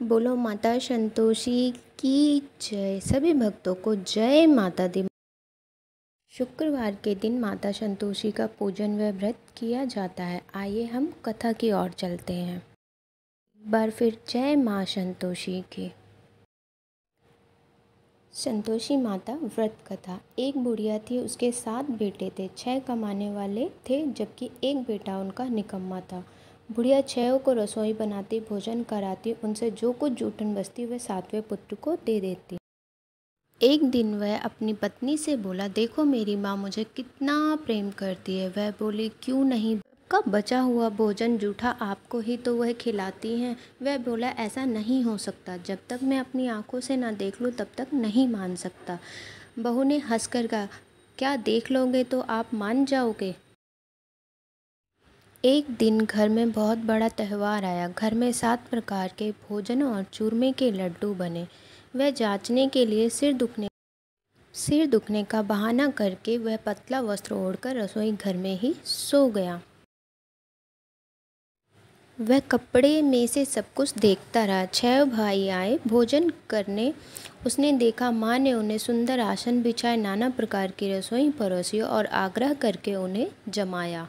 बोलो माता संतोषी की जय। सभी भक्तों को जय माता दी। शुक्रवार के दिन माता संतोषी का पूजन व व्रत किया जाता है। आइए हम कथा की ओर चलते हैं। एक बार फिर जय माँ संतोषी की। संतोषी माता व्रत कथा। एक बुढ़िया थी, उसके 7 बेटे थे। 6 कमाने वाले थे जबकि एक बेटा उनका निकम्मा था। बुढ़िया 6 को रसोई बनाती, भोजन कराती, उनसे जो कुछ जूठन बचती वह 7वें पुत्र को दे देती। एक दिन वह अपनी पत्नी से बोला, देखो मेरी माँ मुझे कितना प्रेम करती है। वह बोली, क्यों नहीं, का बचा हुआ भोजन जूठा आपको ही तो वह खिलाती हैं। वह बोला, ऐसा नहीं हो सकता, जब तक मैं अपनी आंखों से ना देख लूँ तब तक नहीं मान सकता। बहू ने हंसकर कहा, क्या देख लोगे तो आप मान जाओगे। एक दिन घर में बहुत बड़ा त्यौहार आया। घर में 7 प्रकार के भोजन और चूरमे के लड्डू बने। वह जांचने के लिए सिर दुखने का बहाना करके वह पतला वस्त्र ओढ़कर रसोई घर में ही सो गया। वह कपड़े में से सब कुछ देखता रहा। 6 भाई आए भोजन करने। उसने देखा माँ ने उन्हें सुंदर आसन बिछाए, नाना प्रकार की रसोई परोसी और आग्रह करके उन्हें जमाया।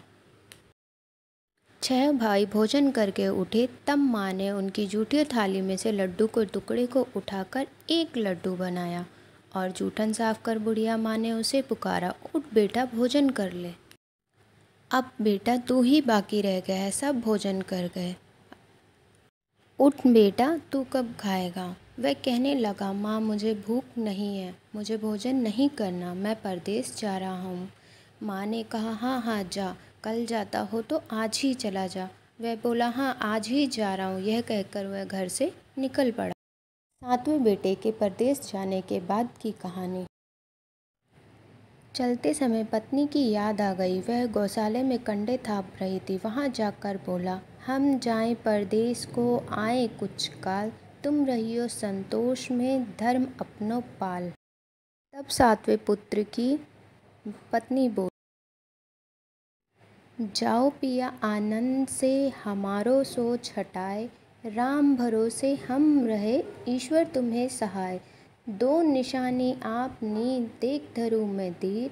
6 भाई भोजन करके उठे, तब माँ ने उनकी जूठी थाली में से लड्डू के टुकड़े को उठाकर एक लड्डू बनाया और जूठन साफ कर बुढ़िया माँ ने उसे पुकारा, उठ बेटा भोजन कर ले। अब बेटा तू ही बाकी रह गया है, सब भोजन कर गए। उठ बेटा, तू कब खाएगा। वह कहने लगा, माँ मुझे भूख नहीं है, मुझे भोजन नहीं करना, मैं परदेश जा रहा हूँ। माँ ने कहा, हाँ हाँ जा, कल जाता हो तो आज ही चला जा। वह बोला, हाँ आज ही जा रहा हूँ। यह कहकर वह घर से निकल पड़ा। 7वें बेटे के परदेश जाने के बाद की कहानी। चलते समय पत्नी की याद आ गई। वह गौशाले में कंडे थाप रही थी। वहां जाकर बोला, हम जाएं परदेश को आए कुछ काल, तुम रहियो संतोष में धर्म अपनो पाल। तब 7वें पुत्र की पत्नी बोली, जाओ पिया आनंद से हमारो सोच हटाए, राम भरोसे हम रहे ईश्वर तुम्हें सहाय। 2 निशानी आपनी देख धरू मैं धीर,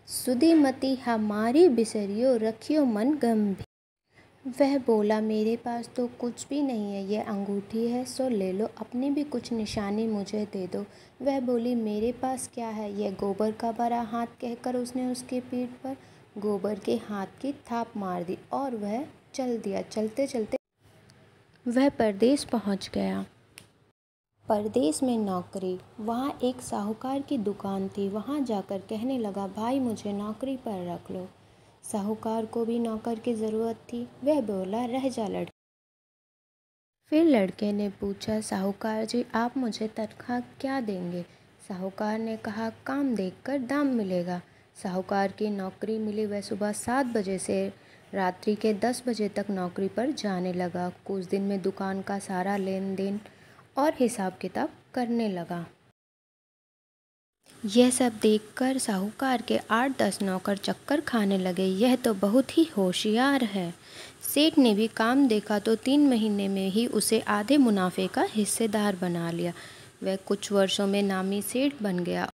सुधीमती हमारी बिसरियो रखियो मन गंभीर। वह बोला, मेरे पास तो कुछ भी नहीं है, यह अंगूठी है सो ले लो, अपनी भी कुछ निशानी मुझे दे दो। वह बोली, मेरे पास क्या है, यह गोबर का भरा हाथ, कहकर उसने उसके पीठ पर गोबर के हाथ की थाप मार दी और वह चल दिया। चलते चलते वह परदेश पहुंच गया। परदेश में नौकरी। वहाँ एक साहूकार की दुकान थी। वहाँ जाकर कहने लगा, भाई मुझे नौकरी पर रख लो। साहूकार को भी नौकर की ज़रूरत थी। वह बोला, रह जा लड़के। फिर लड़के ने पूछा, साहूकार जी आप मुझे तनख्वाह क्या देंगे। साहूकार ने कहा, काम देखकर दाम मिलेगा। साहूकार की नौकरी मिली। वह सुबह 7 बजे से रात्रि के 10 बजे तक नौकरी पर जाने लगा। कुछ दिन में दुकान का सारा लेन देन और हिसाब किताब करने लगा। यह सब देखकर साहूकार के 8-10 नौकर चक्कर खाने लगे। यह तो बहुत ही होशियार है। सेठ ने भी काम देखा तो 3 महीने में ही उसे आधे मुनाफे का हिस्सेदार बना लिया। वह कुछ वर्षों में नामी सेठ बन गया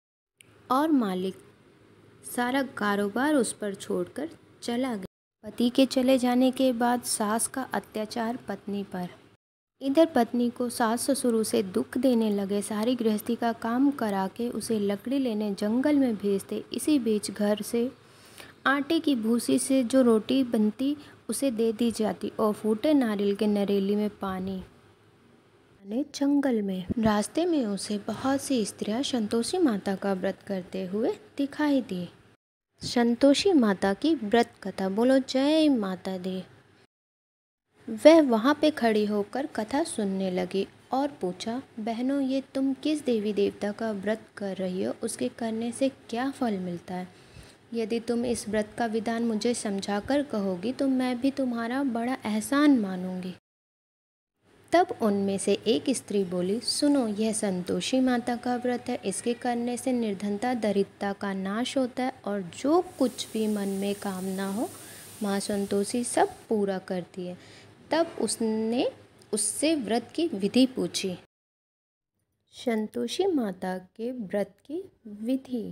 और मालिक सारा कारोबार उस पर छोड़कर चला गया। पति के चले जाने के बाद सास का अत्याचार पत्नी पर। इधर पत्नी को सास ससुर उसे दुख देने लगे। सारी गृहस्थी का काम करा के उसे लकड़ी लेने जंगल में भेजते। इसी बीच घर से आटे की भूसी से जो रोटी बनती उसे दे दी जाती और फूटे नारियल के नरेली में पानी जंगल में। रास्ते में उसे बहुत सी स्त्रियां संतोषी माता का व्रत करते हुए दिखाई दी। संतोषी माता की व्रत कथा। बोलो जय माता दी। वह वहाँ पे खड़ी होकर कथा सुनने लगी और पूछा, बहनों ये तुम किस देवी देवता का व्रत कर रही हो, उसके करने से क्या फल मिलता है। यदि तुम इस व्रत का विधान मुझे समझाकर कहोगी तो मैं भी तुम्हारा बड़ा एहसान मानूंगी। तब उनमें से एक स्त्री बोली, सुनो यह संतोषी माता का व्रत है। इसके करने से निर्धनता दरिद्रता का नाश होता है और जो कुछ भी मन में कामना हो माँ संतोषी सब पूरा करती है। तब उसने उससे व्रत की विधि पूछी। संतोषी माता के व्रत की विधि।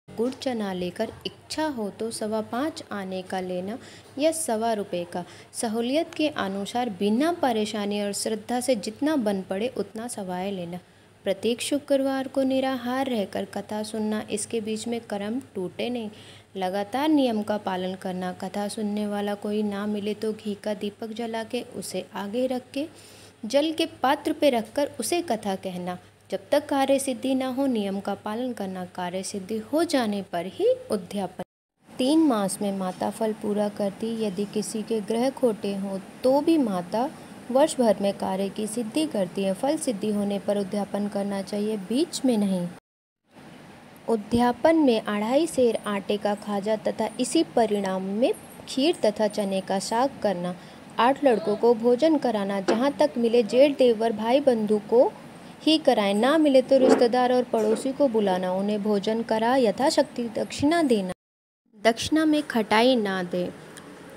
गुड़ चना लेकर इच्छा हो तो 5.25 आने का लेना या ₹1.25 का। सहूलियत के अनुसार बिना परेशानी और श्रद्धा से जितना बन पड़े उतना सवाए लेना। प्रत्येक शुक्रवार को निराहार रहकर कथा सुनना, इसके बीच में कर्म टूटे नहीं। लगातार नियम का पालन करना। कथा सुनने वाला कोई ना मिले तो घी का दीपक जला के उसे आगे रख के जल के पात्र पे रखकर उसे कथा कहना। जब तक कार्य सिद्धि ना हो नियम का पालन करना। कार्य सिद्धि हो जाने पर ही उद्यापन। 3 मास में माता फल पूरा करती। यदि किसी के ग्रह खोटे हों तो भी माता वर्ष भर में कार्य की सिद्धि करती है। फल सिद्धि होने पर उद्यापन करना चाहिए, बीच में नहीं। उद्यापन में 2.5 सेर आटे का खाजा तथा इसी परिणाम में खीर तथा चने का साग करना। 8 लड़कों को भोजन कराना। जहाँ तक मिले जेठ देवर भाई बंधु को ही कराएं, ना मिले तो रिश्तेदार और पड़ोसी को बुलाना, उन्हें भोजन करा यथाशक्ति दक्षिणा देना। दक्षिणा में खटाई ना दे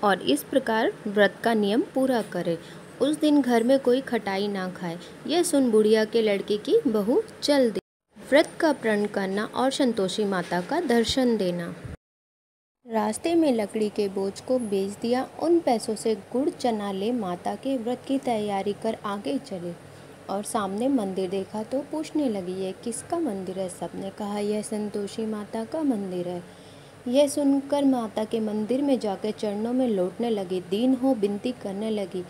और इस प्रकार व्रत का नियम पूरा करे। उस दिन घर में कोई खटाई ना खाए। यह सुन बुढ़िया के लड़के की बहू चल दी। व्रत का प्रण करना और संतोषी माता का दर्शन देना। रास्ते में लकड़ी के बोझ को बेच दिया। उन पैसों से गुड़ चना ले माता के व्रत की तैयारी कर आगे चले और सामने मंदिर देखा तो पूछने लगी, यह किसका मंदिर है? सबने कहा, यह संतोषी माता का मंदिर है। यह सुनकर माता के मंदिर में जाकर चरणों में लौटने लगी। दीन हो विनती करने लगी,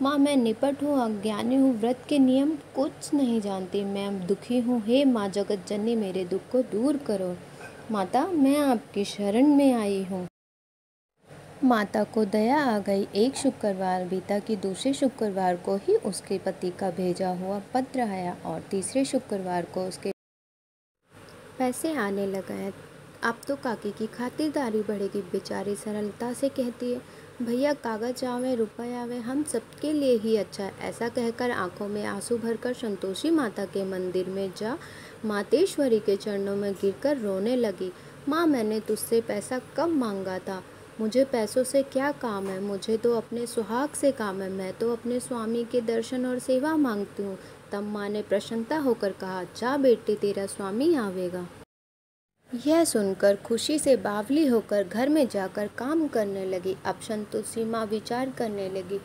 माँ मैं निपट हूँ, अज्ञानी हूँ, व्रत के नियम कुछ नहीं जानती, मैं दुखी हूँ। हे माँ जगत जननी मेरे दुख को दूर करो। माता मैं आपकी शरण में आई हूँ। माता को दया आ गई। एक शुक्रवार बीता कि दूसरे शुक्रवार को ही उसके पति का भेजा हुआ पत्र आया और तीसरे शुक्रवार को उसके पैसे आने लगे। अब तो काकी की खातिरदारी बढ़ेगी। बेचारी सरलता से कहती है, भैया कागज आवे रुपये आवे हम सबके लिए ही अच्छा है। ऐसा कहकर आंखों में आंसू भरकर संतोषी माता के मंदिर में जा मातेश्वरी के चरणों में गिरकर रोने लगी। माँ मैंने तुझसे पैसा कब मांगा था? मुझे पैसों से क्या काम है? मुझे तो अपने सुहाग से काम है। मैं तो अपने स्वामी के दर्शन और सेवा मांगती हूँ। तब माँ ने प्रसन्नता होकर कहा, जा बेटे तेरा स्वामी आवेगा। यह सुनकर खुशी से बावली होकर घर में जाकर काम करने लगी। अब संतोषी माँ विचार करने लगी,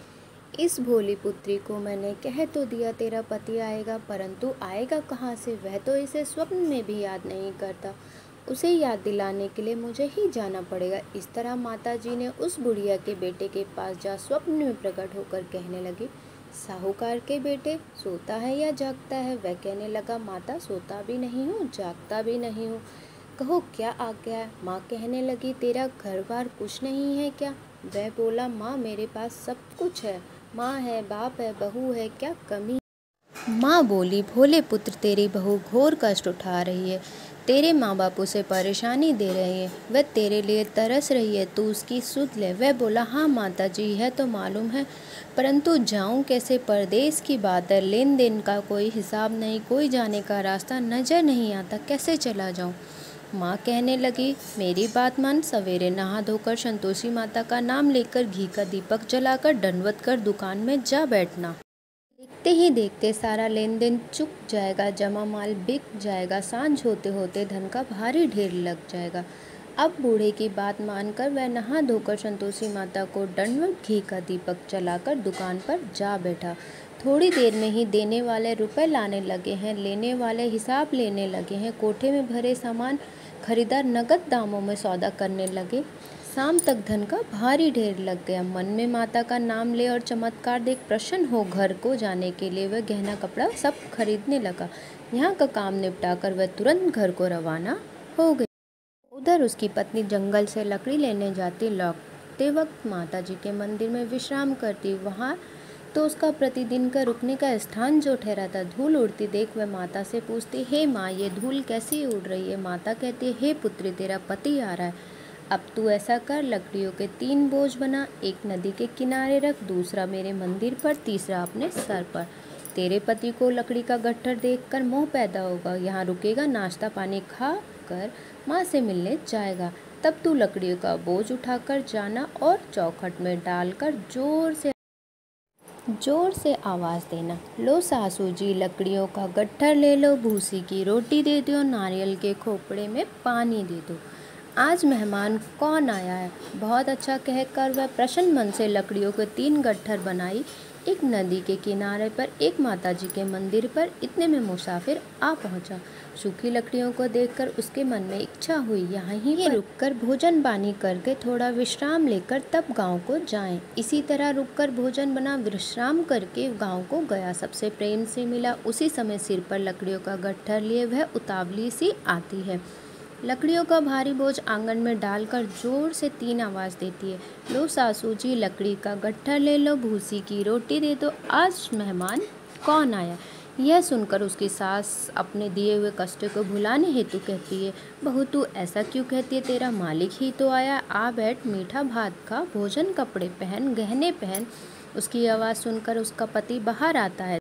इस भोली पुत्री को मैंने कह तो दिया तेरा पति आएगा, परंतु आएगा कहाँ से? वह तो इसे स्वप्न में भी याद नहीं करता। उसे याद दिलाने के लिए मुझे ही जाना पड़ेगा। इस तरह माताजी ने उस बुढ़िया के बेटे के पास जा स्वप्न में प्रकट होकर कहने लगी, साहूकार के बेटे सोता है या जागता है? वह कहने लगा, माता सोता भी नहीं हूँ जागता भी नहीं हूँ, कहो क्या आज्ञा है? माँ कहने लगी, तेरा घर बार कुछ नहीं है क्या? वह बोला, माँ मेरे पास सब कुछ है, माँ है, बाप है, बहू है, क्या कमी? माँ बोली, भोले पुत्र तेरी बहू घोर कष्ट उठा रही है, तेरे माँ बाप उसे परेशानी दे रहे हैं, वह तेरे लिए तरस रही है, तू उसकी सुध ले। वह बोला, हाँ माता जी है तो मालूम है, परंतु जाऊँ कैसे? परदेश की बात है, लेन देन का कोई हिसाब नहीं, कोई जाने का रास्ता नजर नहीं आता, कैसे चला जाऊँ? माँ कहने लगी, मेरी बात मान, सवेरे नहा धोकर संतोषी माता का नाम लेकर घी का दीपक जलाकर दंडवत कर दुकान में जा बैठना। देखते ही देखते सारा लेन देन चुक जाएगा, जमा माल बिक जाएगा, सांझ होते होते धन का भारी ढेर लग जाएगा। अब बूढ़े की बात मानकर वह नहा धोकर संतोषी माता को दंडवत घी का दीपक जलाकर दुकान पर जा बैठा। थोड़ी देर में ही देने वाले रुपए लाने लगे हैं, लेने वाले हिसाब लेने लगे हैं। कोठे में भरे सामान खरीदार नगद दामों में सौदा करने लगे। शाम तक धन का भारी ढेर लग गया। मन में माता का नाम ले और चमत्कार देख प्रसन्न हो घर को जाने के लिए वह गहना कपड़ा सब खरीदने लगा। यहाँ का काम निपटाकर वह तुरंत घर को रवाना हो गई। उधर उसकी पत्नी जंगल से लकड़ी लेने जाती, लौटते वक्त माता जी के मंदिर में विश्राम करती। वहाँ तो उसका प्रतिदिन का रुकने का स्थान जो ठहरा था। धूल उड़ती देख वह माता से पूछती, हे माँ ये धूल कैसी उड़ रही है? माता कहती है, हे पुत्री तेरा पति आ रहा है, अब तू ऐसा कर, लकड़ियों के 3 बोझ बना, एक नदी के किनारे रख, दूसरा मेरे मंदिर पर, तीसरा अपने सर पर। तेरे पति को लकड़ी का गट्ठर देखकर मोह पैदा होगा, यहाँ रुकेगा, नाश्ता पानी खा कर माँ से मिलने जाएगा। तब तू लकड़ियों का बोझ उठाकर जाना और चौखट में डालकर जोर से जोर से आवाज़ देना। लो सासू जी, लकड़ियों का गट्ठर ले लो, भूसी की रोटी दे दो, नारियल के खोपड़े में पानी दे दो। आज मेहमान कौन आया है? बहुत अच्छा कहकर वह प्रसन्न मन से लकड़ियों के 3 गट्ठर बनाई। एक नदी के किनारे पर, एक माताजी के मंदिर पर। इतने में मुसाफिर आ पहुंचा। सूखी लकड़ियों को देखकर उसके मन में इच्छा हुई यहाँ पर रुककर भोजन पानी करके थोड़ा विश्राम लेकर तब गांव को जाएं। इसी तरह रुककर भोजन बना विश्राम करके गांव को गया। सबसे प्रेम से मिला। उसी समय सिर पर लकड़ियों का गट्ठर लिए वह उतावली सी आती है। लकड़ियों का भारी बोझ आंगन में डालकर जोर से 3 आवाज़ देती है। लो सासू जी, लकड़ी का गट्ठर ले लो, भूसी की रोटी दे दो, आज मेहमान कौन आया? यह सुनकर उसकी सास अपने दिए हुए कष्ट को भुलाने हेतु कहती है, बहू तू ऐसा क्यों कहती है? तेरा मालिक ही तो आया। आ बैठ, मीठा भात खा, भोजन, कपड़े पहन, गहने पहन। उसकी आवाज़ सुनकर उसका पति बाहर आता है।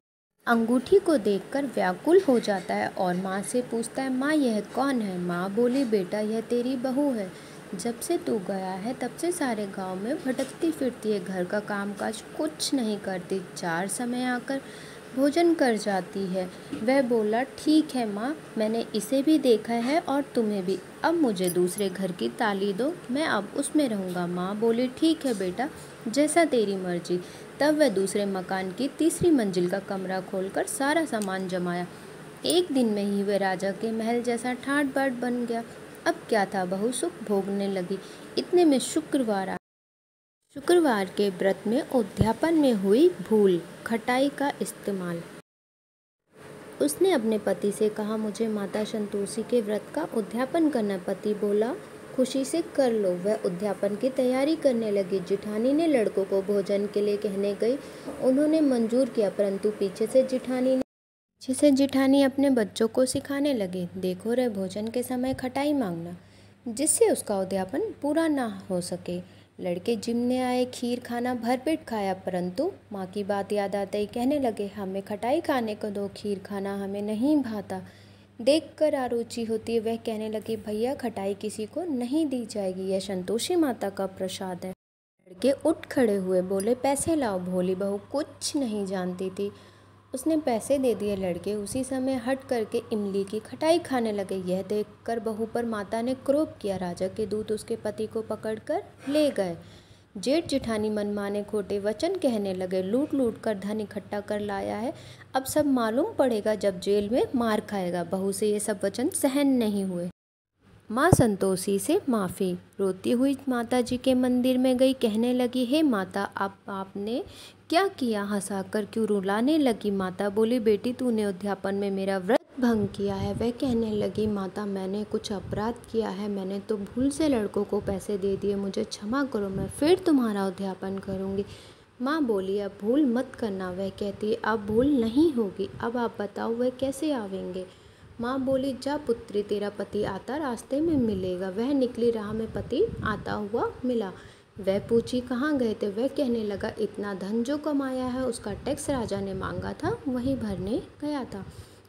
अंगूठी को देखकर व्याकुल हो जाता है और माँ से पूछता है, माँ यह कौन है? माँ बोली, बेटा यह तेरी बहू है। जब से तू गया है तब से सारे गांव में भटकती फिरती है, घर का कामकाज कुछ नहीं करती, 4 समय आकर भोजन कर जाती है। वह बोला, ठीक है माँ, मैंने इसे भी देखा है और तुम्हें भी। अब मुझे दूसरे घर की ताली दो, मैं अब उसमें रहूँगा। माँ बोली, ठीक है बेटा, जैसा तेरी मर्जी। तब वह दूसरे मकान की तीसरी मंजिल का कमरा खोलकर सारा सामान जमाया। एक दिन में ही वह राजा के महल जैसा ठाट बाट बन गया। अब क्या था, बहू सुख भोगने लगी। इतने में शुक्रवार आया। शुक्रवार के व्रत में उद्यापन में हुई भूल, खटाई का इस्तेमाल। उसने अपने पति से कहा, मुझे माता संतोषी के व्रत का उद्यापन करना। पति बोला, खुशी से कर लो। वह उद्यापन की तैयारी करने लगी। जिठानी ने लड़कों को भोजन के लिए कहने गई। उन्होंने मंजूर किया, परंतु पीछे से जिठानी अपने बच्चों को सिखाने लगे, देखो रे, भोजन के समय खटाई मांगना, जिससे उसका उद्यापन पूरा ना हो सके। लड़के जिमने आए, खीर खाना भरपेट खाया, परंतु माँ की बात याद आते ही कहने लगे, हमें खटाई खाने को दो, खीर खाना हमें नहीं भाता। देखकर आरुचि होती है। वह कहने लगी, भैया खटाई किसी को नहीं दी जाएगी, यह संतोषी माता का प्रसाद है। लड़के उठ खड़े हुए, बोले, पैसे लाओ। भोली बहू कुछ नहीं जानती थी, उसने पैसे दे दिए। लड़के उसी समय हट करके इमली की खटाई खाने लगे। यह देखकर बहू पर माता ने क्रोध किया। राजा के दूत उसके पति को पकड़कर ले गए। जेठ जिठानी मनमाने खोटे वचन कहने लगे, लूट लूट कर धन इकट्ठा कर लाया है, अब सब मालूम पड़ेगा जब जेल में मार खाएगा। बहू से ये सब वचन सहन नहीं हुए। माँ संतोषी से माफ़ी। रोती हुई माता जी के मंदिर में गई, कहने लगी, हे माता, आपने क्या किया? हंसाकर क्यों रुलाने लगी? माता बोली, बेटी तूने उद्यापन में मेरा व्रत भंग किया है। वह कहने लगी, माता मैंने कुछ अपराध किया है, मैंने तो भूल से लड़कों को पैसे दे दिए, मुझे क्षमा करो, मैं फिर तुम्हारा उद्यापन करूँगी। माँ बोली, अब भूल मत करना। वह कहती, अब भूल नहीं होगी। अब आप बताओ वह कैसे आवेंगे? माँ बोली, जा पुत्री, तेरा पति आता रास्ते में मिलेगा। वह निकली, राह में पति आता हुआ मिला। वह पूछी, कहाँ गए थे? वह कहने लगा, इतना धन जो कमाया है उसका टैक्स राजा ने मांगा था, वही भरने गया था।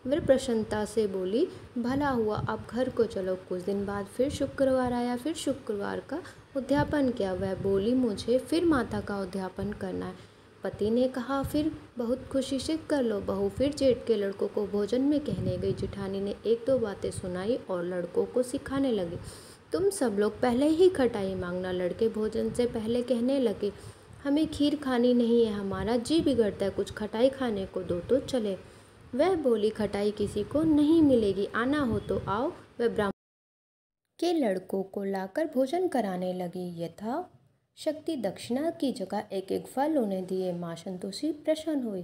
वह प्रसन्नता से बोली, भला हुआ, अब घर को चलो। कुछ दिन बाद फिर शुक्रवार आया। फिर शुक्रवार का उद्यापन किया। वह बोली, मुझे फिर माता का उद्यापन करना है। पति ने कहा, फिर बहुत खुशी से कर लो। बहू फिर जेठ के लड़कों को भोजन में कहने गई। जिठानी ने 1-2 बातें सुनाई और लड़कों को सिखाने लगी, तुम सब लोग पहले ही खटाई मांगना। लड़के भोजन से पहले कहने लगे, हमें खीर खानी नहीं है, हमारा जी बिगड़ता है, कुछ खटाई खाने को दो तो चले। वह बोली, खटाई किसी को नहीं मिलेगी, आना हो तो आओ। वह ब्राह्मण के लड़कों को लाकर भोजन कराने लगी। यथा शक्ति दक्षिणा की जगह एक एक फल उन्हें दिए। माँ संतोषी प्रसन्न हुई।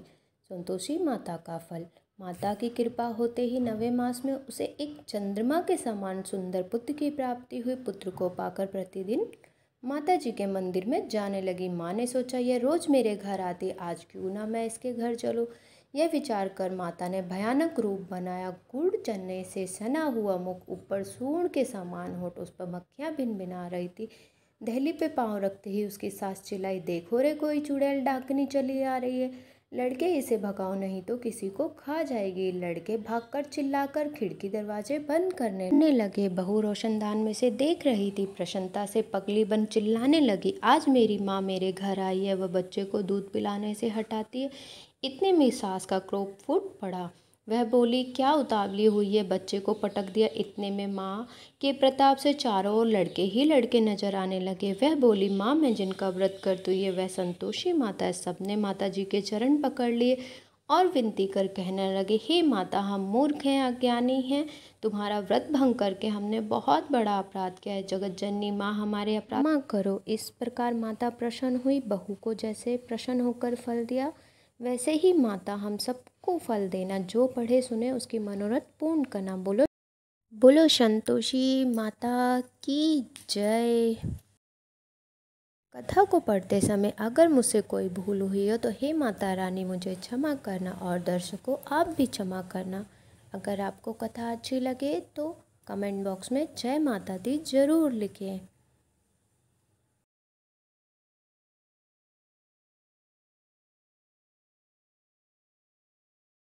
संतोषी माता का फल। माता की कृपा होते ही 9वें मास में उसे एक चंद्रमा के समान सुंदर पुत्र की प्राप्ति हुई। पुत्र को पाकर प्रतिदिन माता जी के मंदिर में जाने लगी। माँ ने सोचा, यह रोज मेरे घर आती, आज क्यों ना मैं इसके घर चलूँ। यह विचार कर माता ने भयानक रूप बनाया। गुड़ चने से सना हुआ मुख, ऊपर सूंड के समान होठ, उस पर मक्खियाँ भिनभिना रही थी। दहली पे पाँव रखते ही उसकी सास चिल्लाई, देखो रे, कोई चुड़ैल डाकनी चली आ रही है। लड़के इसे भगाओ नहीं तो किसी को खा जाएगी। लड़के भागकर चिल्लाकर खिड़की दरवाजे बंद करने लगे। बहू रोशनदान में से देख रही थी। प्रसन्नता से पगली बन चिल्लाने लगी, आज मेरी माँ मेरे घर आई है, वह बच्चे को दूध पिलाने से हटाती है। इतने में सास का क्रोध फूट पड़ा। वह बोली, क्या उतावली हुई है, बच्चे को पटक दिया। इतने में माँ के प्रताप से चारों ओर लड़के ही लड़के नजर आने लगे। वह बोली, माँ मैं जिनका व्रत करती हूँ वह संतोषी माता है। सबने माता जी के चरण पकड़ लिए और विनती कर कहने लगे, हे माता, हम मूर्ख हैं, अज्ञानी हैं, तुम्हारा व्रत भंग करके हमने बहुत बड़ा अपराध किया है। जगत जननी माँ हमारे अपराध क्षमा करो। इस प्रकार माता प्रसन्न हुई। बहू को जैसे प्रसन्न होकर फल दिया वैसे ही माता हम सबको फल देना। जो पढ़े सुने उसकी मनोरथ पूर्ण करना। बोलो बोलो संतोषी माता की जय। कथा को पढ़ते समय अगर मुझसे कोई भूल हुई हो तो हे माता रानी मुझे क्षमा करना और दर्शकों आप भी क्षमा करना। अगर आपको कथा अच्छी लगे तो कमेंट बॉक्स में जय माता दी ज़रूर लिखें।